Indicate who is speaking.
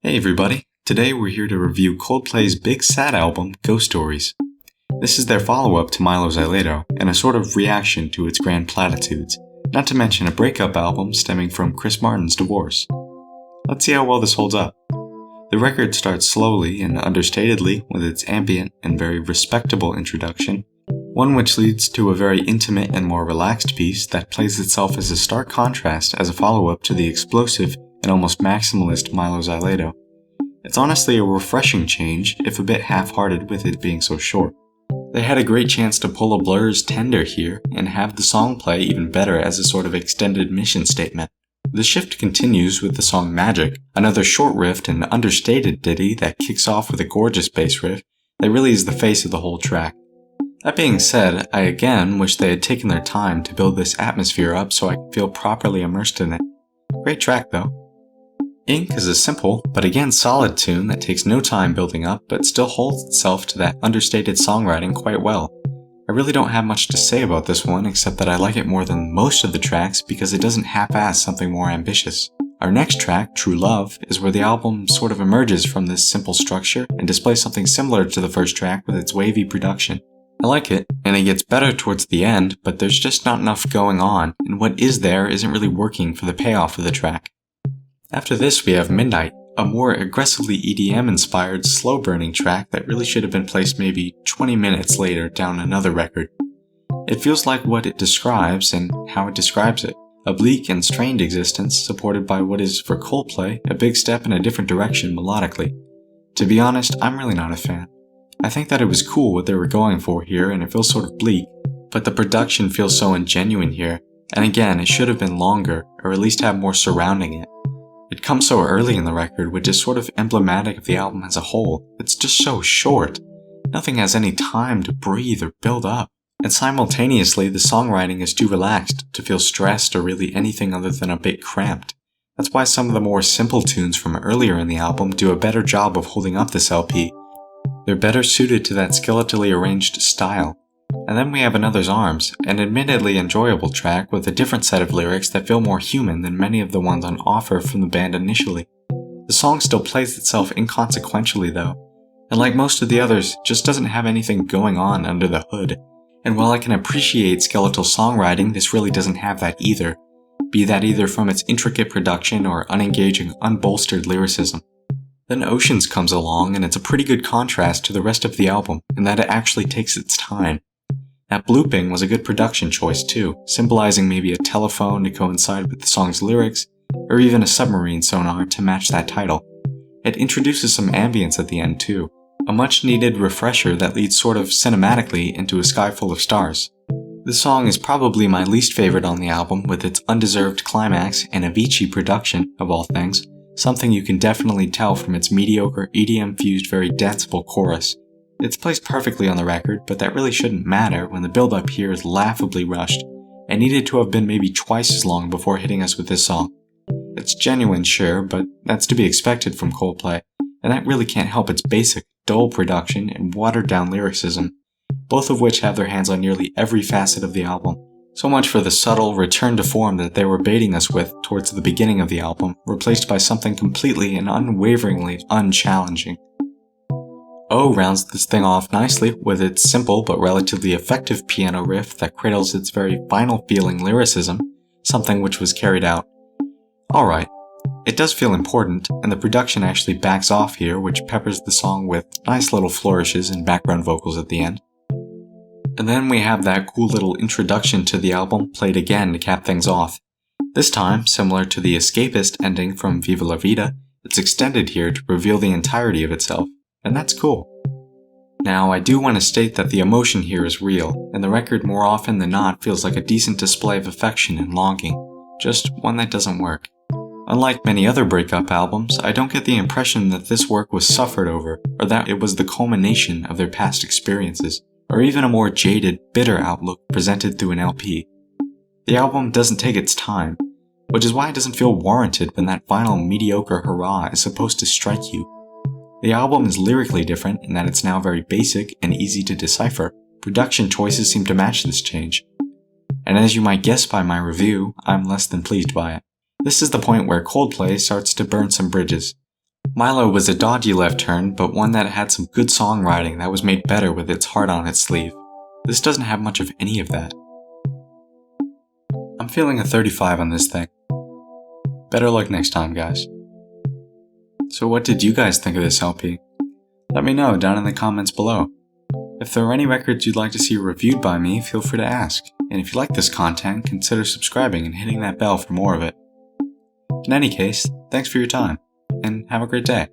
Speaker 1: Hey everybody, today we're here to review Coldplay's big sad album, Ghost Stories. This is their follow-up to Milo Xyloto, and a sort of reaction to its grand platitudes, not to mention a breakup album stemming from Chris Martin's divorce. Let's see how well this holds up. The record starts slowly and understatedly with its ambient and very respectable introduction, one which leads to a very intimate and more relaxed piece that plays itself as a stark contrast as a follow-up to the explosive and almost maximalist Milo Xyloto. It's honestly a refreshing change, if a bit half-hearted with it being so short. They had a great chance to pull a Blur's Tender here and have the song play even better as a sort of extended mission statement. The shift continues with the song Magic, another short riff and understated ditty that kicks off with a gorgeous bass riff that really is the face of the whole track. That being said, I again wish they had taken their time to build this atmosphere up so I could feel properly immersed in it. Great track though. Ink is a simple, but again solid tune that takes no time building up but still holds itself to that understated songwriting quite well. I really don't have much to say about this one except that I like it more than most of the tracks because it doesn't half-ass something more ambitious. Our next track, True Love, is where the album sort of emerges from this simple structure and displays something similar to the first track with its wavy production. I like it, and it gets better towards the end, but there's just not enough going on, and what is there isn't really working for the payoff of the track. After this we have Midnight, a more aggressively EDM-inspired, slow-burning track that really should have been placed maybe 20 minutes later down another record. It feels like what it describes and how it describes it, a bleak and strained existence supported by what is, for Coldplay, a big step in a different direction melodically. To be honest, I'm really not a fan. I think that it was cool what they were going for here and it feels sort of bleak, but the production feels so ingenuine here, and again, it should have been longer, or at least have more surrounding it. It comes so early in the record, which is sort of emblematic of the album as a whole. It's just so short. Nothing has any time to breathe or build up. And simultaneously, the songwriting is too relaxed to feel stressed or really anything other than a bit cramped. That's why some of the more simple tunes from earlier in the album do a better job of holding up this LP. They're better suited to that skeletally arranged style. And then we have Another's Arms, an admittedly enjoyable track with a different set of lyrics that feel more human than many of the ones on offer from the band initially. The song still plays itself inconsequentially though, and like most of the others, just doesn't have anything going on under the hood. And while I can appreciate skeletal songwriting, this really doesn't have that either, be that either from its intricate production or unengaging, unbolstered lyricism. Then Oceans comes along and it's a pretty good contrast to the rest of the album in that it actually takes its time. That blooping was a good production choice too, symbolizing maybe a telephone to coincide with the song's lyrics, or even a submarine sonar to match that title. It introduces some ambience at the end too, a much needed refresher that leads sort of cinematically into a sky full of stars. This song is probably my least favorite on the album with its undeserved climax and Avicii production, of all things, something you can definitely tell from its mediocre EDM-fused very danceable chorus. It's placed perfectly on the record, but that really shouldn't matter when the build-up here is laughably rushed, and needed to have been maybe twice as long before hitting us with this song. It's genuine, sure, but that's to be expected from Coldplay, and that really can't help its basic, dull production and watered-down lyricism, both of which have their hands on nearly every facet of the album. So much for the subtle return to form that they were baiting us with towards the beginning of the album, replaced by something completely and unwaveringly unchallenging. O rounds this thing off nicely with its simple but relatively effective piano riff that cradles its very final feeling lyricism, something which was carried out. Alright, it does feel important, and the production actually backs off here, which peppers the song with nice little flourishes and background vocals at the end. And then we have that cool little introduction to the album played again to cap things off. This time, similar to the escapist ending from Viva La Vida, it's extended here to reveal the entirety of itself. And that's cool. Now, I do want to state that the emotion here is real, and the record more often than not feels like a decent display of affection and longing, just one that doesn't work. Unlike many other breakup albums, I don't get the impression that this work was suffered over, or that it was the culmination of their past experiences, or even a more jaded, bitter outlook presented through an LP. The album doesn't take its time, which is why it doesn't feel warranted when that final mediocre hurrah is supposed to strike you. The album is lyrically different in that it's now very basic and easy to decipher. Production choices seem to match this change. And as you might guess by my review, I'm less than pleased by it. This is the point where Coldplay starts to burn some bridges. Milo was a dodgy left turn, but one that had some good songwriting that was made better with its heart on its sleeve. This doesn't have much of any of that. I'm feeling a 35 on this thing. Better luck next time, guys. So what did you guys think of this LP? Let me know down in the comments below. If there are any records you'd like to see reviewed by me, feel free to ask. And if you like this content, consider subscribing and hitting that bell for more of it. In any case, thanks for your time, and have a great day.